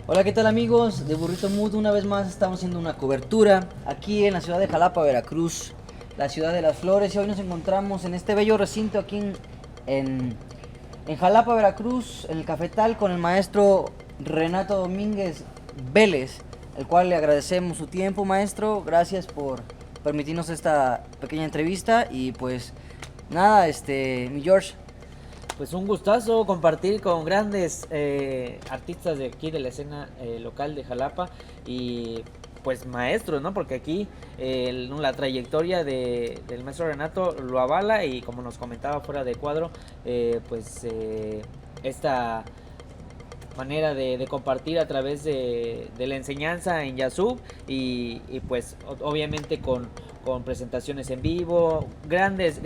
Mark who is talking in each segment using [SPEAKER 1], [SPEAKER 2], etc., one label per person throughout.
[SPEAKER 1] Hola, ¿qué tal amigos de Burrito Mood? Una vez más estamos haciendo una cobertura aquí en la ciudad de Jalapa, Veracruz, la ciudad de las flores. Y hoy nos encontramos en este bello recinto aquí en, en Jalapa, Veracruz, en el Cafetal, con el maestro Renato Domínguez Vélez, el cual le agradecemos su tiempo, maestro. Gracias por permitirnos esta pequeña entrevista y pues nada, mi George.
[SPEAKER 2] Pues un gustazo compartir con grandes artistas de aquí de la escena local de Jalapa y pues maestros, ¿no? Porque aquí la trayectoria del maestro Renato lo avala y como nos comentaba fuera de cuadro, esta manera de compartir a través de la enseñanza en Yasub y pues obviamente con presentaciones en vivo, grandes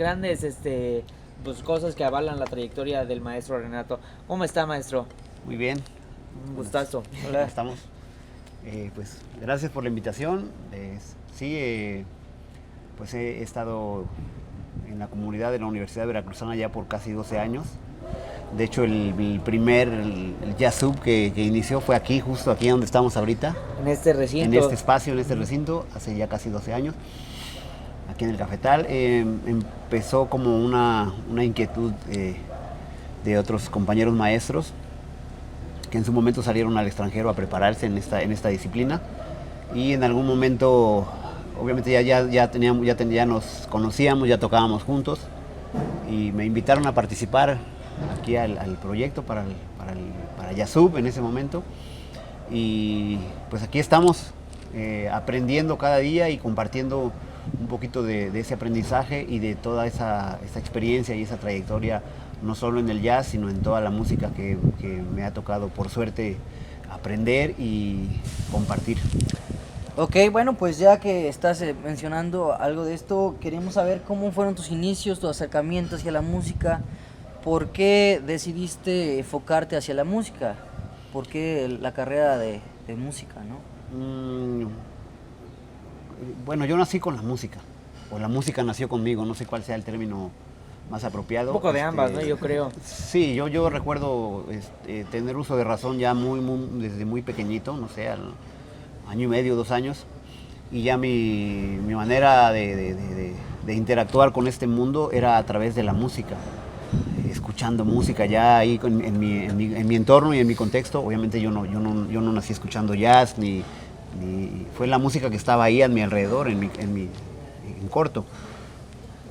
[SPEAKER 2] pues cosas que avalan la trayectoria del maestro Renato. ¿Cómo está, maestro?
[SPEAKER 3] Muy bien,
[SPEAKER 2] Un
[SPEAKER 3] buenas.
[SPEAKER 2] gustazo.
[SPEAKER 3] ¿Cómo estamos? Pues gracias por la invitación. Sí, pues he estado en la comunidad de la Universidad Veracruzana ya por casi 12 años. De hecho, el Yasub que inició fue aquí, justo aquí donde estamos ahorita.
[SPEAKER 2] En este recinto.
[SPEAKER 3] En este espacio, en este recinto, hace ya casi 12 años. Aquí en el Cafetal. Empezó como una inquietud de otros compañeros maestros que en su momento salieron al extranjero a prepararse en esta disciplina y en algún momento obviamente ya nos conocíamos, ya tocábamos juntos y me invitaron a participar aquí al proyecto para Yasub en ese momento y pues aquí estamos aprendiendo cada día y compartiendo un poquito de ese aprendizaje y de toda esa experiencia y esa trayectoria, no solo en el jazz, sino en toda la música que me ha tocado, por suerte, aprender y compartir.
[SPEAKER 1] Ok, bueno, pues ya que estás mencionando algo de esto, queremos saber cómo fueron tus inicios, tu acercamiento hacia la música, por qué decidiste enfocarte hacia la música, por qué la carrera de música, ¿no?
[SPEAKER 3] Bueno, yo nací con la música, o la música nació conmigo, no sé cuál sea el término más apropiado.
[SPEAKER 2] Un poco de ambas, ¿no? Yo creo.
[SPEAKER 3] Sí, yo recuerdo tener uso de razón ya desde muy pequeñito, no sé, al año y medio, 2 años, y ya mi manera de interactuar con este mundo era a través de la música, escuchando música ya ahí en mi entorno y en mi contexto. Obviamente yo no nací escuchando jazz, ni fue la música que estaba ahí a mi alrededor, en corto.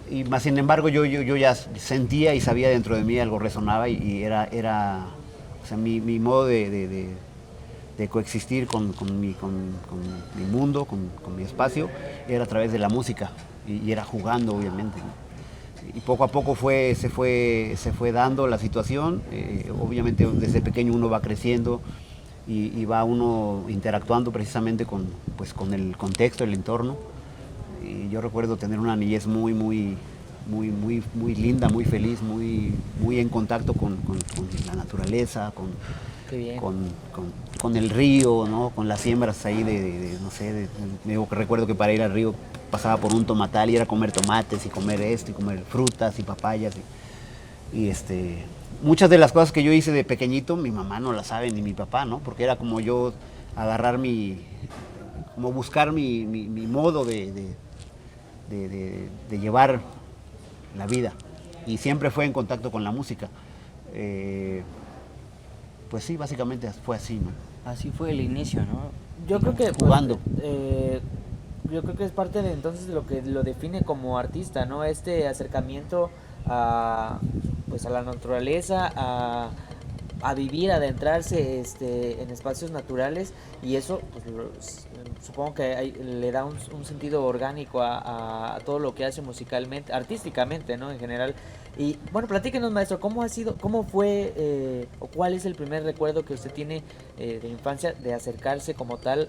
[SPEAKER 3] Y más sin embargo yo ya sentía y sabía dentro de mí algo resonaba y era o sea, mi modo de coexistir con mi mundo, con mi espacio, era a través de la música y era jugando, obviamente, ¿no? Y poco a poco se fue dando la situación. Obviamente desde pequeño uno va creciendo y va uno interactuando precisamente con el contexto, el entorno. Y yo recuerdo tener una niñez muy linda, muy feliz, muy en contacto con la naturaleza,
[SPEAKER 2] Qué bien.
[SPEAKER 3] con el río, ¿no? Con las siembras ahí no sé, recuerdo que para ir al río pasaba por un tomatal y era comer tomates y comer esto y comer frutas y papayas y muchas de las cosas que yo hice de pequeñito mi mamá no las sabe ni mi papá, ¿no? Porque era como yo agarrar como buscar mi modo de llevar la vida y siempre fue en contacto con la música. Pues sí, básicamente fue así, ¿no?
[SPEAKER 1] Así fue el inicio, ¿no?
[SPEAKER 2] Yo creo que pues,
[SPEAKER 3] Jugando.
[SPEAKER 2] yo creo que es parte de entonces de lo que lo define como artista, ¿no? Este acercamiento a pues a la naturaleza, a vivir, a adentrarse en espacios naturales y eso pues, supongo que le da un sentido orgánico a todo lo que hace musicalmente, artísticamente, ¿no? En general. Y bueno, platíquenos, maestro, cómo fue o cuál es el primer recuerdo que usted tiene de infancia de acercarse como tal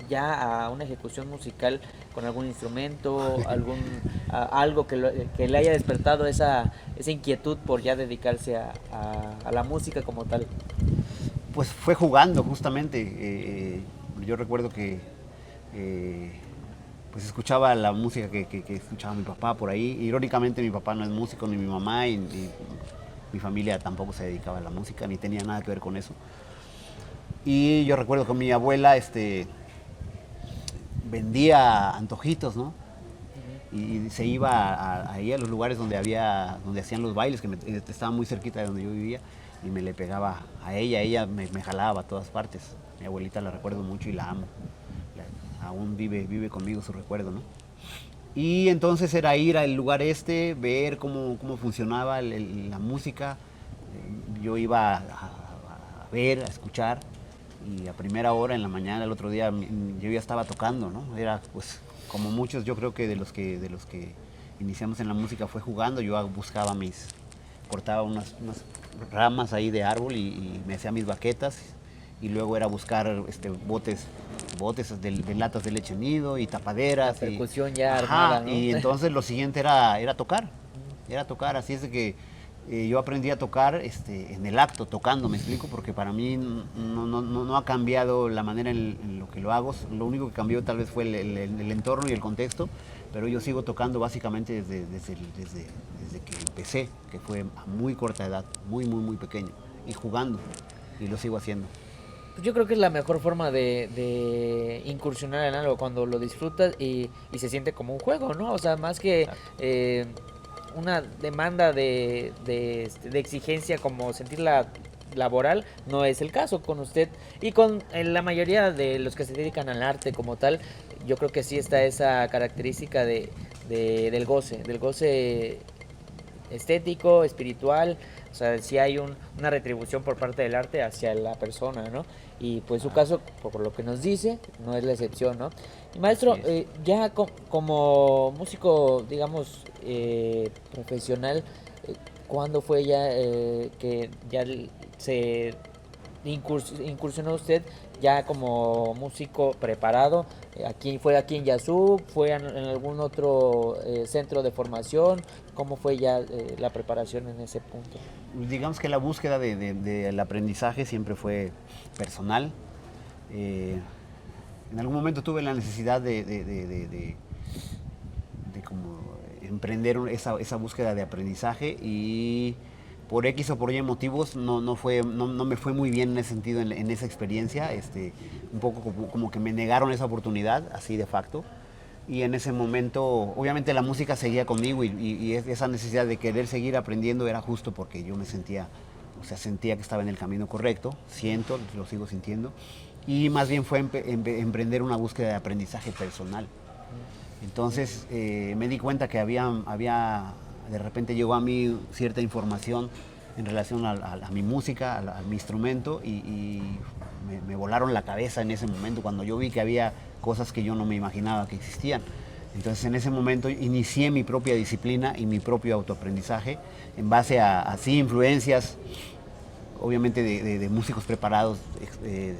[SPEAKER 2] ya a una ejecución musical con algún instrumento, algo que le haya despertado esa inquietud por ya dedicarse a la música como tal.
[SPEAKER 3] Pues fue jugando justamente. Yo recuerdo que pues escuchaba la música que escuchaba mi papá por ahí. Irónicamente mi papá no es músico ni mi mamá y mi familia tampoco se dedicaba a la música ni tenía nada que ver con eso. Y yo recuerdo que mi abuela vendía antojitos, ¿no? Y se iba ahí a los lugares donde hacían los bailes, que estaba muy cerquita de donde yo vivía, y me le pegaba a ella me jalaba a todas partes. Mi abuelita la recuerdo mucho y la amo. Aún vive conmigo su recuerdo, ¿no? Y entonces era ir al lugar ver cómo funcionaba la música. Yo iba a ver, a escuchar, y a primera hora en la mañana, el otro día, yo ya estaba tocando, ¿no? Era pues como muchos, yo creo que de los que iniciamos en la música fue jugando. Yo cortaba unas ramas ahí de árbol y me hacía mis baquetas, y luego era buscar botes de latas de leche nido y tapaderas.
[SPEAKER 2] La percusión ya
[SPEAKER 3] ajá,
[SPEAKER 2] armada, ¿no?
[SPEAKER 3] Y entonces lo siguiente era tocar, así es de que yo aprendí a tocar en el acto, tocando, me explico, porque para mí no ha cambiado la manera en lo que lo hago. Lo único que cambió tal vez fue el entorno y el contexto, pero yo sigo tocando básicamente desde que empecé, que fue a muy corta edad, muy pequeño, y jugando, y lo sigo haciendo.
[SPEAKER 2] Pues yo creo que es la mejor forma de incursionar en algo, cuando lo disfrutas y se siente como un juego, ¿no? O sea, más que una demanda de exigencia como sentirla laboral, no es el caso con usted y con la mayoría de los que se dedican al arte como tal. Yo creo que sí está esa característica del goce estético, espiritual. O sea, sí hay una retribución por parte del arte hacia la persona, ¿no? Y pues su caso, por lo que nos dice, no es la excepción, ¿no? Y maestro, ya como músico, digamos, profesional, ¿cuándo fue ya que ya se incursionó usted ya como músico preparado? ¿Fue aquí en Yazú? ¿Fue en algún otro centro de formación? ¿Cómo fue ya la preparación en ese punto?
[SPEAKER 3] Digamos que la búsqueda del aprendizaje siempre fue personal. En algún momento tuve la necesidad de como emprender esa búsqueda de aprendizaje, y por X o por Y motivos no me fue muy bien en ese sentido, en esa experiencia. Un poco como que me negaron esa oportunidad, así de facto. Y en ese momento, obviamente la música seguía conmigo, y esa necesidad de querer seguir aprendiendo era justo porque yo me sentía que estaba en el camino correcto, lo sigo sintiendo, y más bien fue emprender una búsqueda de aprendizaje personal. Entonces me di cuenta que de repente llegó a mí cierta información en relación a mi música, a mi instrumento, y me volaron la cabeza en ese momento cuando yo vi que había cosas que yo no me imaginaba que existían. Entonces en ese momento inicié mi propia disciplina y mi propio autoaprendizaje en base a sí, influencias, obviamente de músicos preparados del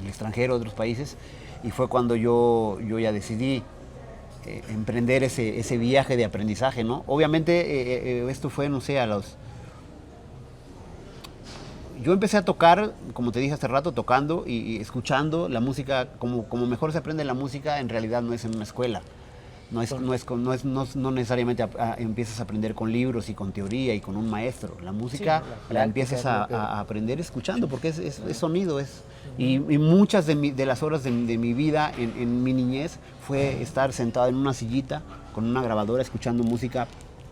[SPEAKER 3] extranjero, de otros países, y fue cuando yo ya decidí emprender ese viaje de aprendizaje, ¿no? Obviamente esto fue, no sé, yo empecé a tocar, como te dije hace rato, tocando y escuchando la música. Como mejor se aprende la música, en realidad no es en una escuela. No necesariamente empiezas a aprender con libros y con teoría y con un maestro. La música la empiezas a aprender escuchando, porque es sonido. Y muchas de las horas de mi vida en mi niñez fue estar sentado en una sillita con una grabadora escuchando música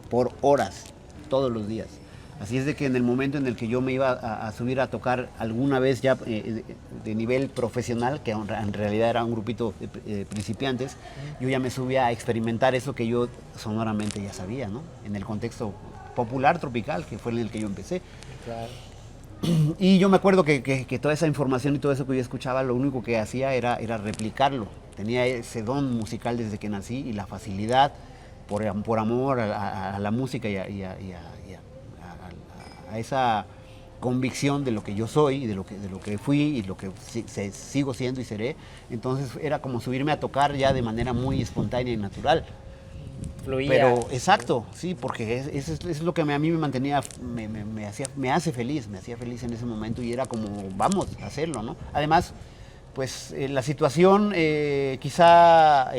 [SPEAKER 3] por horas, todos los días. Así es de que en el momento en el que yo me iba a subir a tocar alguna vez ya de nivel profesional, que en realidad era un grupito de principiantes, yo ya me subía a experimentar eso que yo sonoramente ya sabía, ¿no? En el contexto popular tropical, que fue en el que yo empecé.
[SPEAKER 2] Claro.
[SPEAKER 3] Y yo me acuerdo que toda esa información y todo eso que yo escuchaba, lo único que hacía era replicarlo. Tenía ese don musical desde que nací, y la facilidad por amor a la música y a esa convicción de lo que yo soy y de lo que fui y lo que sigo siendo y seré. Entonces era como subirme a tocar ya de manera muy espontánea y natural.
[SPEAKER 2] Fluía.
[SPEAKER 3] Pero exacto, sí, porque eso es lo que a mí me mantenía, me hace feliz, me hacía feliz en ese momento, y era como, vamos a hacerlo, ¿no? Además, pues la situación quizá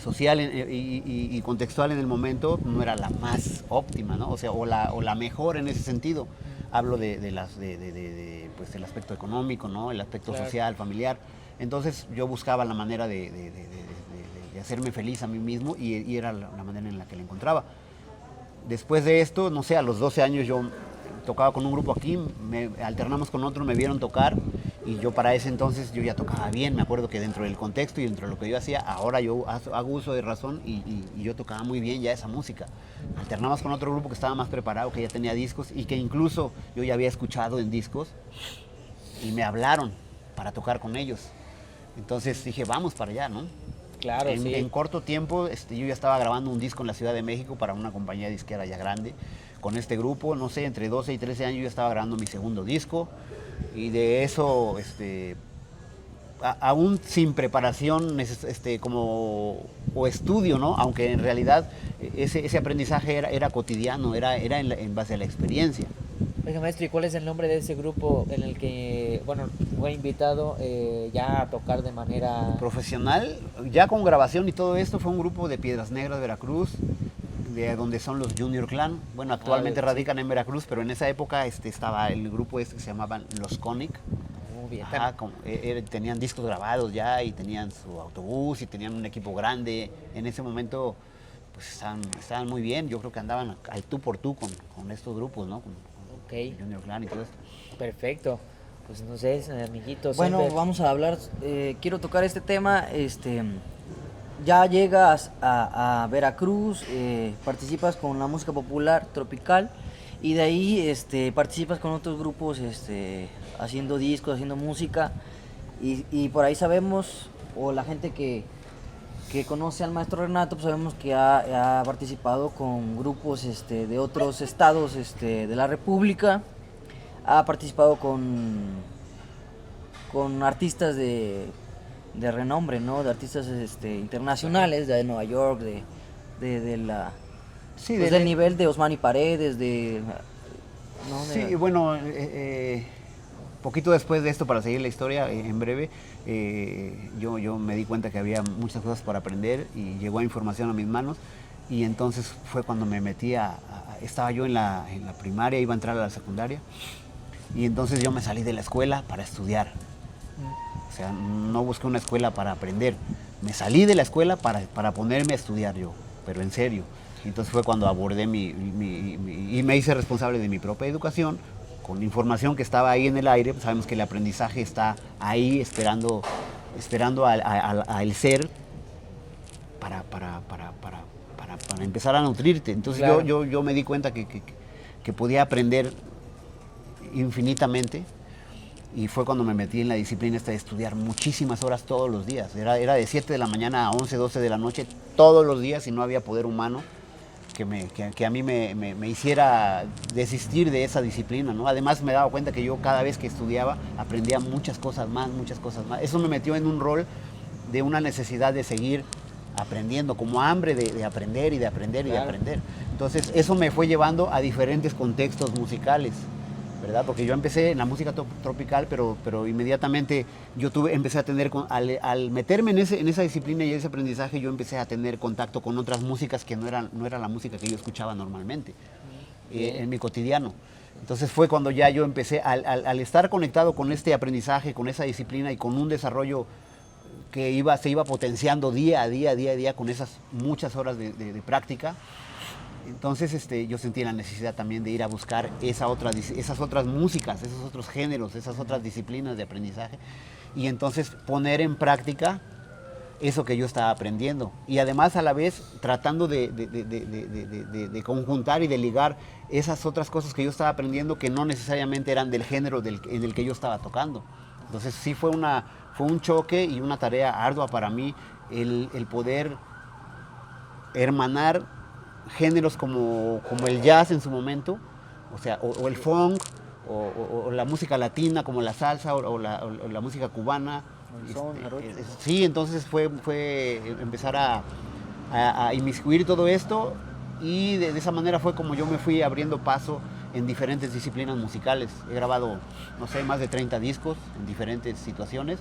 [SPEAKER 3] social y contextual en el momento no era la más óptima, ¿no? O sea, o la mejor en ese sentido. hablo pues, del aspecto económico, ¿no? El aspecto social, familiar. Entonces yo buscaba la manera de hacerme feliz a mí mismo y era la manera en la que la encontraba. Después de esto, no sé, a los 12 años yo tocaba con un grupo aquí, me alternamos con otro, me vieron tocar y yo para ese entonces yo ya tocaba bien. Me acuerdo que dentro del contexto y dentro de lo que yo hacía, ahora yo hago uso de razón y yo tocaba muy bien ya esa música. Alternamos con otro grupo que estaba más preparado, que ya tenía discos y que incluso yo ya había escuchado en discos y me hablaron para tocar con ellos. Entonces dije, vamos para allá, ¿no?
[SPEAKER 2] Claro, sí.
[SPEAKER 3] En corto tiempo yo ya estaba grabando un disco en la Ciudad de México para una compañía disquera ya grande. Con este grupo, no sé, entre 12 y 13 años yo estaba grabando mi segundo disco. Y de eso, aún sin preparación o estudio, ¿no? Aunque en realidad ese aprendizaje era cotidiano, era en base a la experiencia.
[SPEAKER 2] Oiga, maestro, ¿y cuál es el nombre de ese grupo en el que, bueno, fue invitado ya a tocar de manera
[SPEAKER 3] profesional? Ya con grabación y todo esto, fue un grupo de Piedras Negras, Veracruz, de donde son los Junior Clan. Bueno, actualmente radican en Veracruz, pero en esa época estaba el grupo que se llamaban Los Conic.
[SPEAKER 2] Muy bien.
[SPEAKER 3] Ajá, tenían discos grabados ya y tenían su autobús y tenían un equipo grande. En ese momento pues estaban muy bien. Yo creo que andaban al tú por tú con estos grupos, ¿no?
[SPEAKER 2] Okay.
[SPEAKER 3] Junior Clan y todo esto.
[SPEAKER 2] Perfecto. Pues no sé, amiguitos.
[SPEAKER 1] Bueno,
[SPEAKER 2] siempre...
[SPEAKER 1] vamos a hablar, quiero tocar este tema, ya llegas a Veracruz, participas con la música popular tropical y de ahí participas con otros grupos haciendo discos, haciendo música y por ahí sabemos, o la gente que conoce al maestro Renato, pues sabemos que ha participado con grupos de otros estados de la República, ha participado con artistas de renombre, ¿no? De artistas internacionales, de Nueva York,
[SPEAKER 3] Sí,
[SPEAKER 1] del nivel de Osmani Paredes, ¿no?
[SPEAKER 3] Sí, bueno, poquito después de esto, para seguir la historia en breve, yo me di cuenta que había muchas cosas por aprender y llegó información a mis manos y entonces fue cuando me metí estaba yo en la primaria, iba a entrar a la secundaria y entonces yo me salí de la escuela para estudiar. O sea, no busqué una escuela para aprender, me salí de la escuela para ponerme a estudiar yo, pero en serio. Entonces fue cuando abordé y me hice responsable de mi propia educación, con información que estaba ahí en el aire. Pues sabemos que el aprendizaje está ahí esperando al ser para empezar a nutrirte. Entonces claro, yo me di cuenta que podía aprender infinitamente y fue cuando me metí en la disciplina esta de estudiar muchísimas horas todos los días. Era de 7 de la mañana a 11, 12 de la noche todos los días y no había poder humano que a mí me hiciera desistir de esa disciplina, ¿no? Además me daba cuenta que yo cada vez que estudiaba aprendía muchas cosas más. Eso me metió en un rol de una necesidad de seguir aprendiendo, como hambre de aprender y de aprender y de aprender. Entonces eso me fue llevando a diferentes contextos musicales, ¿verdad? Porque yo empecé en la música tropical, pero inmediatamente yo empecé a tener, al meterme en esa disciplina y ese aprendizaje, yo empecé a tener contacto con otras músicas que no era la música que yo escuchaba normalmente en mi cotidiano. Entonces fue cuando ya yo empecé, al estar conectado con este aprendizaje, con esa disciplina y con un desarrollo que se iba potenciando día a día con esas muchas horas de práctica. Entonces yo sentí la necesidad también de ir a buscar esas otras músicas, esos otros géneros, esas otras disciplinas de aprendizaje y entonces poner en práctica eso que yo estaba aprendiendo y además a la vez tratando de conjuntar y de ligar esas otras cosas que yo estaba aprendiendo que no necesariamente eran del género en el que yo estaba tocando. Entonces sí fue un choque y una tarea ardua para mí el poder hermanar géneros como el jazz en su momento, o sea, o el funk, o la música latina como la salsa, o la música cubana. Sí, entonces fue empezar a inmiscuir todo esto y de esa manera fue como yo me fui abriendo paso en diferentes disciplinas musicales. He grabado, no sé, más de 30 discos en diferentes situaciones.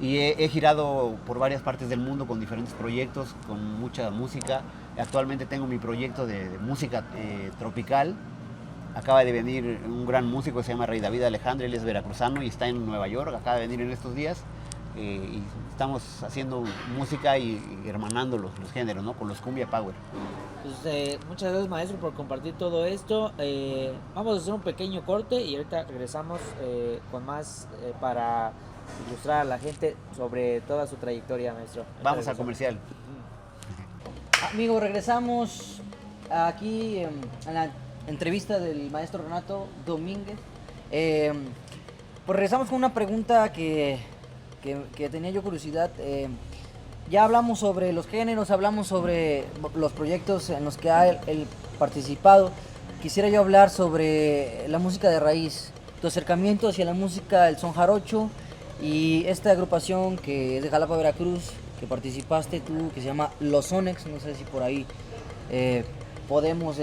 [SPEAKER 3] Y he girado por varias partes del mundo con diferentes proyectos, con mucha música. Actualmente tengo mi proyecto de música tropical, acaba de venir un gran músico que se llama Rey David Alejandro, él es veracruzano y está en Nueva York, acaba de venir en estos días. Y estamos haciendo música y hermanando los géneros, ¿no? Con los Cumbia Power.
[SPEAKER 2] Pues, muchas gracias, maestro, por compartir todo esto. Vamos a hacer un pequeño corte y ahorita regresamos con más para ilustrar a la gente sobre toda su trayectoria, maestro.
[SPEAKER 3] Vamos al comercial.
[SPEAKER 1] Amigos, regresamos aquí a la entrevista del maestro Renato Domínguez. Pues regresamos con una pregunta que tenía yo curiosidad. Ya hablamos sobre los géneros, hablamos sobre los proyectos en los que ha él participado. Quisiera yo hablar sobre la música de raíz, tu acercamiento hacia la música del son jarocho y esta agrupación que es de Jalapa, Veracruz, que participaste tú, que se llama Los Sonex. No sé si por ahí podemos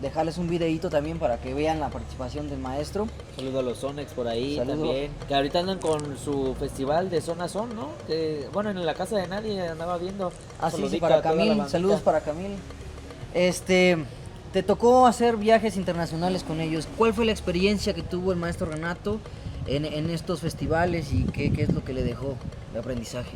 [SPEAKER 1] dejarles un videíto también para que vean la participación del maestro.
[SPEAKER 2] Saludo a los Sonex por ahí.
[SPEAKER 1] Saludo.
[SPEAKER 2] También, que ahorita andan con su festival de Zona Son, ¿no? Que, bueno, en la casa de nadie andaba viendo.
[SPEAKER 1] Así sí,
[SPEAKER 2] Saludito
[SPEAKER 1] para
[SPEAKER 2] a toda la
[SPEAKER 1] Camil,
[SPEAKER 2] bandita.
[SPEAKER 1] saludos para Camil. Te tocó hacer viajes internacionales con ellos. ¿Cuál fue la experiencia que tuvo el maestro Renato en estos festivales y qué es lo que le dejó de aprendizaje?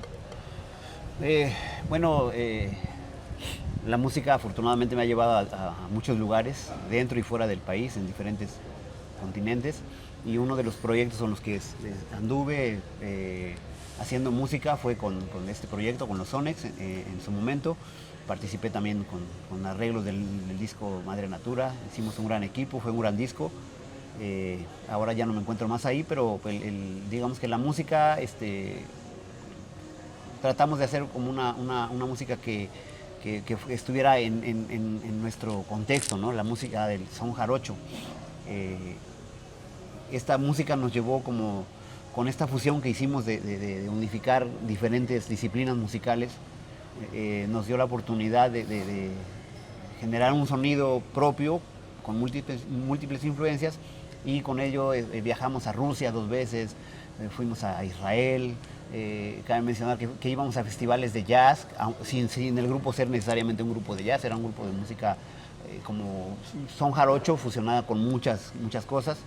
[SPEAKER 3] La música afortunadamente me ha llevado a muchos lugares, dentro y fuera del país, en diferentes continentes. Y uno de los proyectos con los que anduve haciendo música fue con este proyecto, con los Sonex, en su momento. Participé también con arreglos del disco Madre Natura. Hicimos un gran equipo, fue un gran disco. Ahora ya no me encuentro más ahí, pero digamos que la música, tratamos de hacer como una música que estuviera en nuestro contexto, ¿no? La música del son jarocho. Esta música nos llevó como con esta fusión que hicimos de unificar diferentes disciplinas musicales, nos dio la oportunidad de generar un sonido propio con múltiples influencias, y con ello viajamos a Rusia 2 veces, fuimos a Israel. Cabe mencionar que íbamos a festivales de jazz, sin el grupo ser necesariamente un grupo de jazz, era un grupo de música como son jarocho, fusionada con muchas cosas,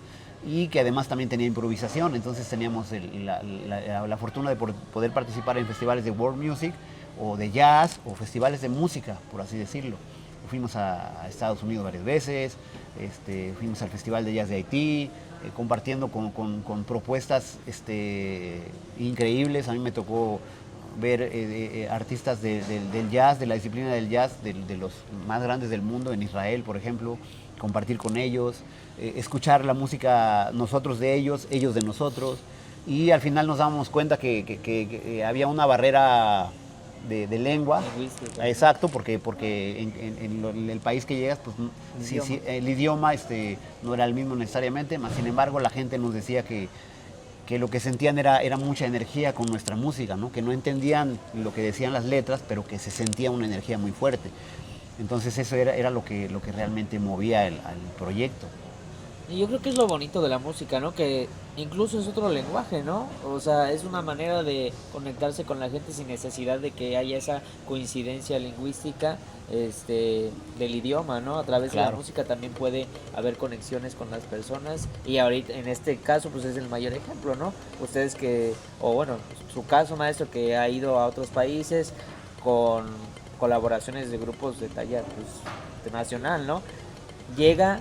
[SPEAKER 3] y que además también tenía improvisación. Entonces teníamos la fortuna de poder participar en festivales de world music o de jazz o festivales de música, por así decirlo. Fuimos a Estados Unidos varias veces, fuimos al Festival de Jazz de Haití, compartiendo con propuestas increíbles. A mí me tocó ver artistas del jazz, de la disciplina del jazz, de los más grandes del mundo, en Israel, por ejemplo, compartir con ellos, escuchar la música nosotros de ellos, ellos de nosotros, y al final nos dábamos cuenta que había una barrera de lengua. Exacto, porque en el país que llegas, pues el idioma no era el mismo necesariamente, más sin embargo la gente nos decía que lo que sentían era mucha energía con nuestra música, ¿no? Que no entendían lo que decían las letras, pero que se sentía una energía muy fuerte. Entonces eso era lo que realmente movía al proyecto.
[SPEAKER 2] Y yo creo que es lo bonito de la música, ¿no? Que incluso es otro lenguaje, ¿no? O sea, es una manera de conectarse con la gente sin necesidad de que haya esa coincidencia lingüística del idioma, ¿no? A través de la música también puede haber conexiones con las personas, y ahorita en este caso pues es el mayor ejemplo, ¿no? Ustedes su caso, maestro, que ha ido a otros países con colaboraciones de grupos de talla pues internacional, ¿no? Llega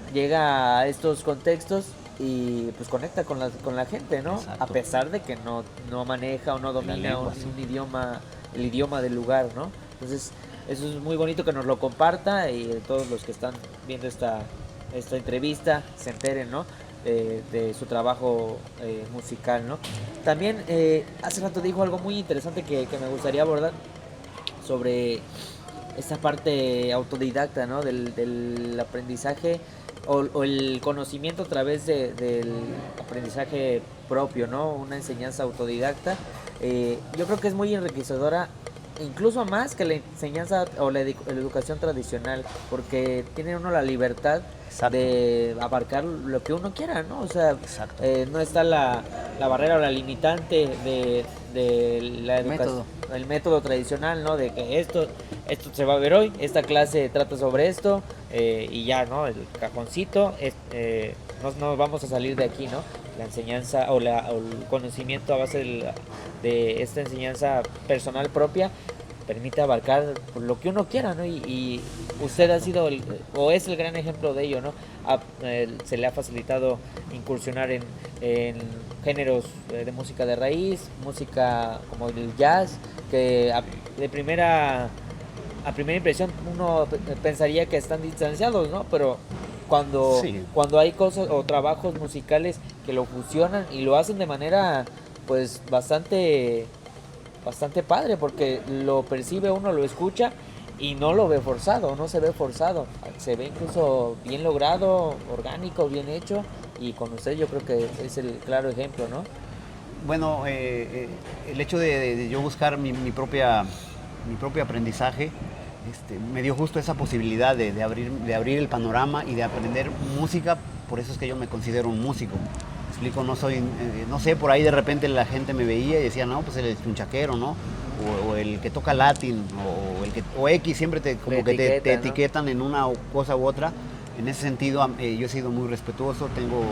[SPEAKER 2] a estos contextos y pues conecta con la gente, ¿no?
[SPEAKER 3] Exacto.
[SPEAKER 2] A pesar de que no maneja o no domina un idioma, el idioma del lugar, ¿no? Entonces, eso es muy bonito que nos lo comparta, y todos los que están viendo esta entrevista se enteren, ¿no? De su trabajo musical, ¿no? También hace rato dijo algo muy interesante que me gustaría abordar sobre esta parte autodidacta, ¿no? Del aprendizaje o el conocimiento a través del aprendizaje propio, ¿no? Una enseñanza autodidacta. Yo creo que es muy enriquecedora, incluso más que la enseñanza o la educación tradicional, porque tiene uno la libertad de abarcar lo que uno quiera, ¿no? O sea, no está la barrera o la limitante de la educación, el método tradicional, ¿no? De que esto se va a ver hoy, esta clase trata sobre esto, y ya, ¿no? El cajoncito, no vamos a salir de aquí, ¿no? La enseñanza o el conocimiento a base de esta enseñanza personal propia permite abarcar lo que uno quiera, ¿no? Y usted ha sido o es el gran ejemplo de ello, ¿no? Se le ha facilitado incursionar en géneros de música de raíz, música como el jazz, que a primera impresión uno pensaría que están distanciados, ¿no? Pero
[SPEAKER 3] Sí.
[SPEAKER 2] cuando hay cosas o trabajos musicales que lo fusionan y lo hacen de manera pues bastante padre, porque lo percibe uno, lo escucha y no lo ve forzado, no se ve forzado, se ve incluso bien logrado, orgánico, bien hecho, y con usted yo creo que es el claro ejemplo, ¿no?
[SPEAKER 3] Bueno, el hecho de yo buscar mi propio aprendizaje me dio justo esa posibilidad de abrir el panorama y de aprender música. Por eso es que yo me considero un músico. Me explico, no sé, por ahí de repente la gente me veía y decía, no, pues el chunchaquero, ¿no? O el que toca latín, o X, siempre te etiquetan en una cosa u otra. En ese sentido, yo he sido muy respetuoso, tengo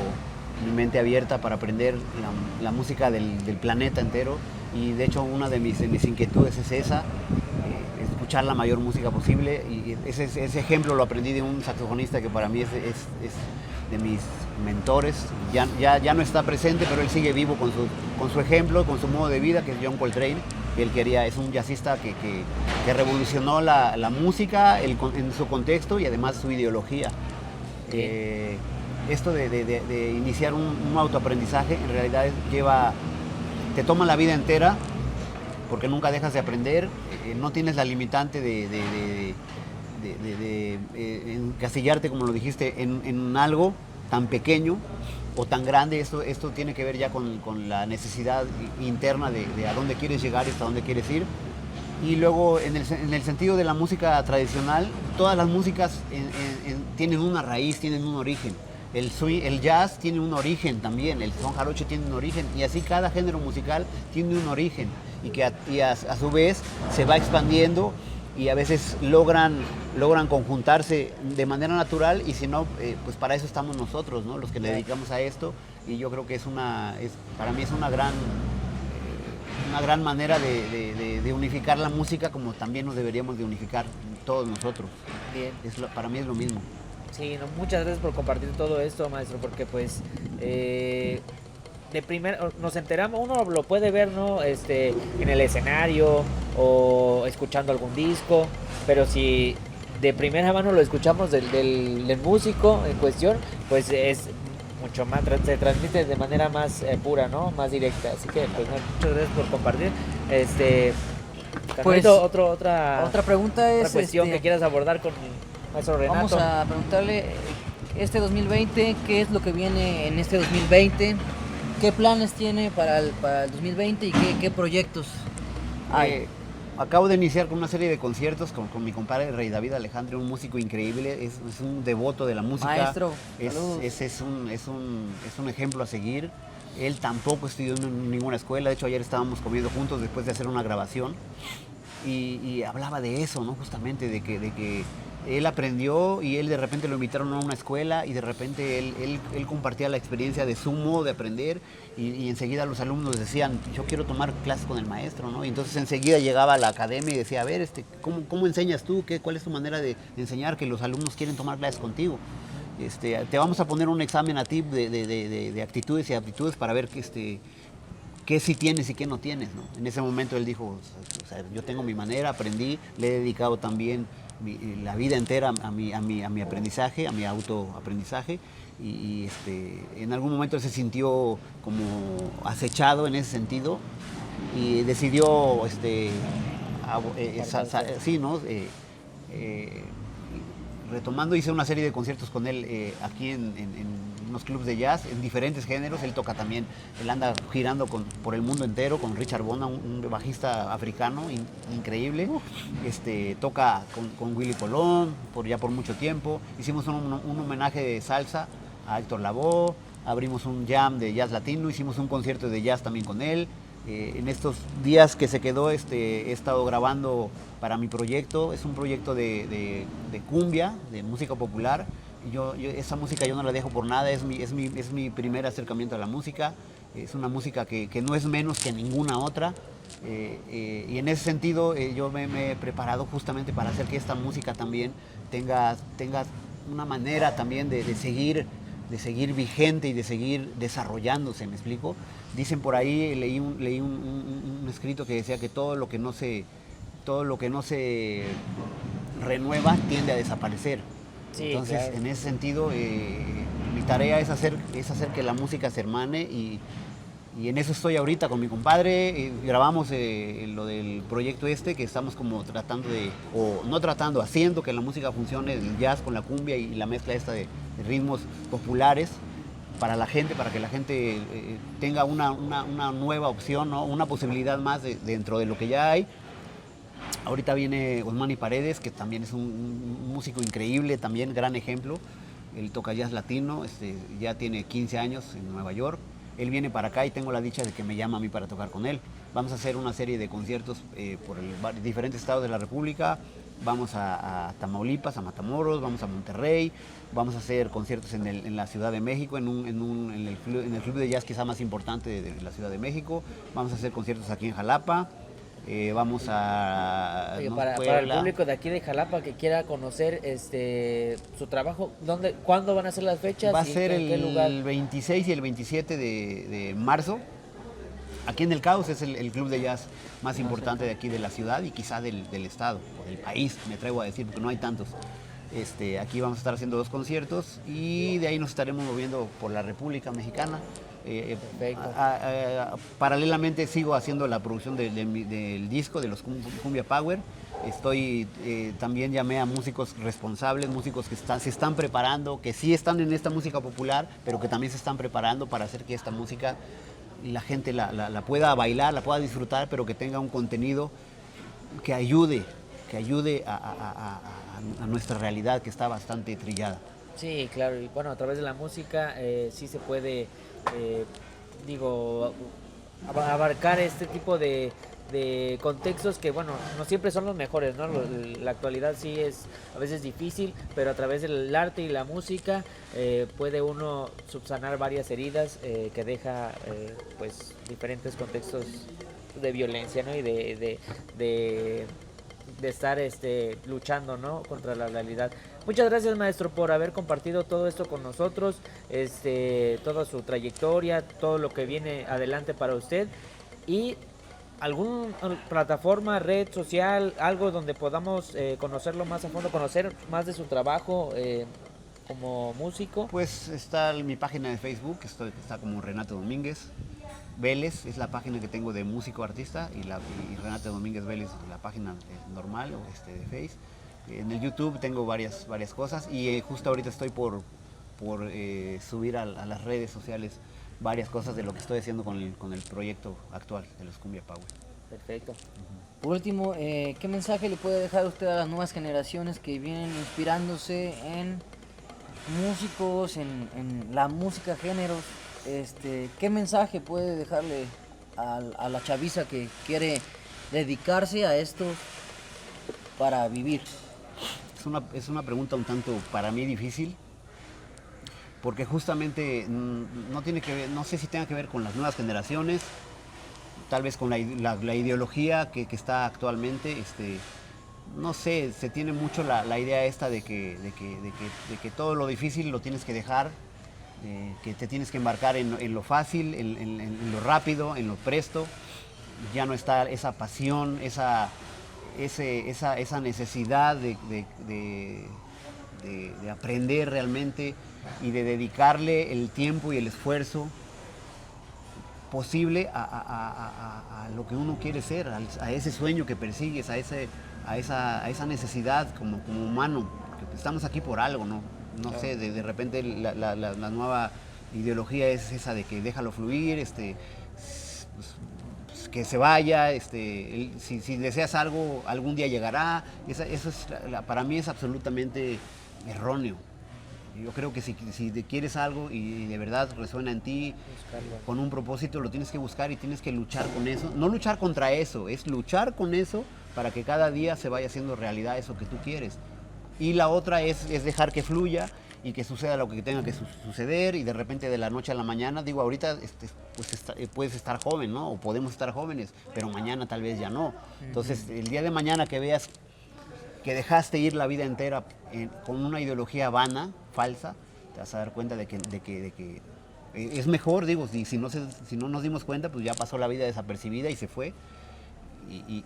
[SPEAKER 3] mi mente abierta para aprender la música del planeta entero, y de hecho una de mis inquietudes es esa, escuchar la mayor música posible, y ese ejemplo lo aprendí de un saxofonista que para mí es de mis mentores. Ya no está presente, pero él sigue vivo con su ejemplo, con su modo de vida, que es John Coltrane. Él es un jazzista que revolucionó la música en su contexto y además su ideología. Esto de iniciar un autoaprendizaje en realidad te toma la vida entera, porque nunca dejas de aprender, no tienes la limitante de encasillarte, como lo dijiste, en algo tan pequeño o tan grande. Esto tiene que ver ya con la necesidad interna de a dónde quieres llegar y hasta dónde quieres ir. Y luego, en el sentido de la música tradicional, todas las músicas tienen una raíz, tienen un origen. El jazz tiene un origen también, el son jarocho tiene un origen, y así cada género musical tiene un origen, y a su vez se va expandiendo, y a veces logran conjuntarse de manera natural, y si no, pues para eso estamos nosotros, ¿no? Los que le dedicamos a esto. Y yo creo que para mí es una gran manera de unificar la música, como también nos deberíamos de unificar todos nosotros.
[SPEAKER 2] Bien.
[SPEAKER 3] Para mí es lo mismo.
[SPEAKER 2] Sí, no, muchas gracias por compartir todo esto, maestro, porque pues de primera nos enteramos, uno lo puede ver, ¿no? En el escenario o escuchando algún disco, pero si de primera mano lo escuchamos del músico en cuestión, pues es mucho más, se transmite de manera más pura, ¿no? Más directa. Así que pues muchas gracias por compartir.
[SPEAKER 1] Pues,
[SPEAKER 2] otra
[SPEAKER 1] pregunta es,
[SPEAKER 2] otra cuestión que quieras abordar con maestro Renato.
[SPEAKER 1] Vamos a preguntarle, este 2020, ¿qué es lo que viene en este 2020? ¿Qué planes tiene para el 2020 y qué proyectos hay?
[SPEAKER 3] Acabo de iniciar con una serie de conciertos con mi compadre Rey David Alejandre, un músico increíble, es un devoto de la música.
[SPEAKER 1] Maestro,
[SPEAKER 3] es un ejemplo a seguir. Él tampoco estudió en ninguna escuela. De hecho, ayer estábamos comiendo juntos después de hacer una grabación, y hablaba de eso, ¿no? Justamente de que él aprendió, y él de repente lo invitaron a una escuela, y de repente él compartía la experiencia de su modo de aprender, y enseguida los alumnos decían, yo quiero tomar clases con el maestro, ¿no? Y entonces enseguida llegaba a la academia y decía, a ver, ¿cómo enseñas tú? ¿Cuál es tu manera de enseñar que los alumnos quieren tomar clases contigo? Te vamos a poner un examen a ti de actitudes y aptitudes para ver qué sí tienes y qué no tienes, ¿no? En ese momento él dijo, o sea, yo tengo mi manera, aprendí, le he dedicado también la vida entera a mi aprendizaje, a mi autoaprendizaje, y en algún momento él se sintió como acechado en ese sentido, y decidió sí, ¿no? Retomando, hice una serie de conciertos con él aquí en unos clubes de jazz en diferentes géneros. Él toca también, él anda girando por el mundo entero con Richard Bona, un bajista africano increíble. Toca con Willy Colón por mucho tiempo. Hicimos un homenaje de salsa a Héctor Lavoe, abrimos un jam de jazz latino, hicimos un concierto de jazz también con él. En estos días que se quedó, he estado grabando para mi proyecto. Es un proyecto de cumbia, de música popular. Esa música yo no la dejo por nada, es mi primer acercamiento a la música. Es una música que no es menos que ninguna otra. Y en ese sentido yo me he preparado justamente para hacer que esta música también tenga una manera también de seguir vigente y de seguir desarrollándose, ¿me explico? Dicen por ahí, leí un escrito que decía que todo lo que no se renueva tiende a desaparecer.
[SPEAKER 2] Sí,
[SPEAKER 3] Entonces,
[SPEAKER 2] claro.
[SPEAKER 3] en ese sentido, mi tarea es hacer que la música se hermane y en eso estoy ahorita con mi compadre. Grabamos lo del proyecto que estamos como haciendo que la música funcione, el jazz con la cumbia y la mezcla de ritmos populares para la gente, para que la gente tenga una nueva opción, ¿no? Una posibilidad más dentro de lo que ya hay. Ahorita viene Osmani Paredes, que también es un músico increíble, también gran ejemplo. Él toca jazz latino, ya tiene 15 años en Nueva York. Él viene para acá y tengo la dicha de que me llama a mí para tocar con él. Vamos a hacer una serie de conciertos por diferentes estados de la República. Vamos a Tamaulipas, a Matamoros, vamos a Monterrey. Vamos a hacer conciertos en la Ciudad de México, en el club de jazz quizá más importante de la Ciudad de México. Vamos a hacer conciertos aquí en Jalapa. Vamos a
[SPEAKER 2] Oye, para el público de aquí de Jalapa que quiera conocer su trabajo, ¿cuándo van a ser las fechas?
[SPEAKER 3] Va a
[SPEAKER 2] y
[SPEAKER 3] ser
[SPEAKER 2] en qué lugar?
[SPEAKER 3] el 26 y el 27 de marzo. Aquí en El Caos es el club de jazz más importante de aquí de la ciudad y quizá del estado o del país, me atrevo a decir, porque no hay tantos. Aquí vamos a estar haciendo 2 conciertos y de ahí nos estaremos moviendo por la República Mexicana.
[SPEAKER 2] Perfecto.
[SPEAKER 3] Paralelamente sigo haciendo la producción del disco de los Cumbia Power. También llamé a músicos responsables, músicos que se están preparando, que sí están en esta música popular, pero que también se están preparando para hacer que esta música la gente la pueda bailar, la pueda disfrutar, pero que tenga un contenido que ayude a nuestra realidad, que está bastante trillada.
[SPEAKER 2] Sí, claro, y bueno, a través de la música sí se puede, digo, abarcar este tipo de contextos que, bueno, no siempre son los mejores, ¿no? La actualidad sí es a veces difícil, pero a través del arte y la música puede uno subsanar varias heridas que deja, pues, diferentes contextos de violencia, ¿no? Y de estar luchando, ¿no? Contra la realidad. Muchas gracias, maestro, por haber compartido todo esto con nosotros, toda su trayectoria, todo lo que viene adelante para usted y alguna plataforma, red social, algo donde podamos conocerlo más a fondo, conocer más de su trabajo como músico.
[SPEAKER 3] Pues está mi página de Facebook, está como Renato Domínguez Vélez, es la página que tengo de músico artista, y Renato Domínguez Vélez, la página normal de Face. En el YouTube tengo varias cosas y justo ahorita estoy por subir a las redes sociales varias cosas de lo que estoy haciendo con el proyecto actual de los Cumbia Power.
[SPEAKER 2] Perfecto.
[SPEAKER 1] Por último, ¿qué mensaje le puede dejar usted a las nuevas generaciones que vienen inspirándose en músicos, en la música, géneros? ¿Qué mensaje puede dejarle a la chaviza que quiere dedicarse a esto para vivir?
[SPEAKER 3] Es una pregunta un tanto para mí difícil, porque justamente no tiene que ver, no sé si tenga que ver con las nuevas generaciones, tal vez con la ideología que está actualmente. No sé, se tiene mucho la idea esta de que todo lo difícil lo tienes que dejar, que te tienes que embarcar en lo fácil, en lo rápido, en lo presto. Ya no está esa pasión, esa necesidad de aprender realmente y de dedicarle el tiempo y el esfuerzo posible a lo que uno quiere ser, a ese sueño que persigues, a esa necesidad como humano, porque estamos aquí por algo, ¿no? No sé, de repente la nueva ideología es esa de que déjalo fluir, pues, que se vaya, si deseas algo, algún día llegará. Eso es, para mí es absolutamente erróneo. Yo creo que si te quieres algo y de verdad resuena en ti,
[SPEAKER 2] Buscarlo.
[SPEAKER 3] con un propósito, lo tienes que buscar y tienes que luchar con eso. No luchar contra eso, es luchar con eso para que cada día se vaya haciendo realidad eso que tú quieres. Y la otra es dejar que fluya y que suceda lo que tenga que suceder, y de repente de la noche a la mañana, digo, ahorita pues puedes estar joven, ¿no? O podemos estar jóvenes, pero mañana tal vez ya no. Entonces, el día de mañana que veas que dejaste ir la vida entera con una ideología vana, falsa, te vas a dar cuenta de que es mejor, digo, si no nos dimos cuenta, pues ya pasó la vida desapercibida y se fue.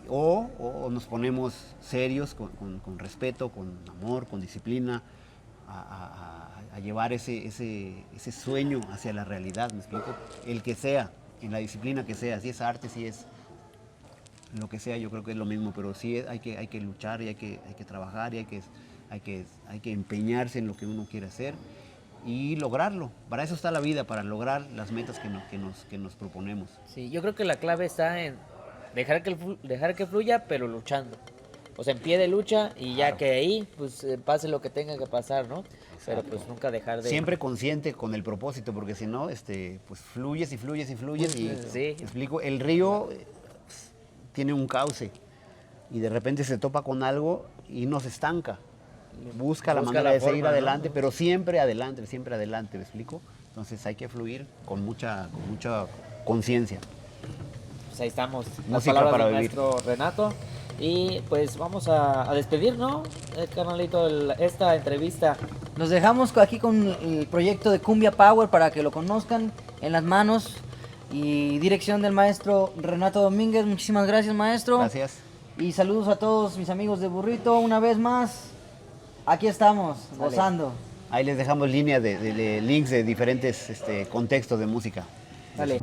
[SPEAKER 3] O nos ponemos serios, con respeto, con amor, con disciplina, a llevar ese sueño hacia la realidad, ¿me explico? El que sea, en la disciplina que sea, si es arte, si es lo que sea, yo creo que es lo mismo, pero sí hay que luchar y hay que trabajar y hay que empeñarse en lo que uno quiere hacer y lograrlo. Para eso está la vida, para lograr las metas que nos proponemos.
[SPEAKER 2] Sí, yo creo que la clave está en dejar que fluya, pero luchando. O sea, en pie de lucha y ya
[SPEAKER 3] Claro.
[SPEAKER 2] que ahí, pues pase lo que tenga que pasar, ¿no? Pero pues nunca dejar de...
[SPEAKER 3] Siempre consciente con el propósito, porque si no, pues fluyes y fluyes y fluyes y,
[SPEAKER 2] Sí.
[SPEAKER 3] ¿me explico? El río tiene un cauce y de repente se topa con algo y no se estanca. Busca la manera de seguir
[SPEAKER 2] forma, ¿no?
[SPEAKER 3] adelante, pero siempre adelante, ¿me explico? Entonces hay que fluir con mucha conciencia.
[SPEAKER 2] Pues ahí estamos. Las
[SPEAKER 3] Música
[SPEAKER 2] palabras
[SPEAKER 3] para
[SPEAKER 2] del
[SPEAKER 3] vivir.
[SPEAKER 2] maestro Renato. Y pues vamos a despedir, ¿no? Carnalito, esta entrevista.
[SPEAKER 1] Los dejamos aquí con el proyecto de Cumbia Power para que lo conozcan, en las manos y dirección del maestro Renato Domínguez. Muchísimas gracias, maestro.
[SPEAKER 3] Gracias.
[SPEAKER 1] Y saludos a todos mis amigos de Burrito. Una vez más, aquí estamos, gozando.
[SPEAKER 3] Ahí les dejamos líneas de links de diferentes contextos de música.
[SPEAKER 1] Dale.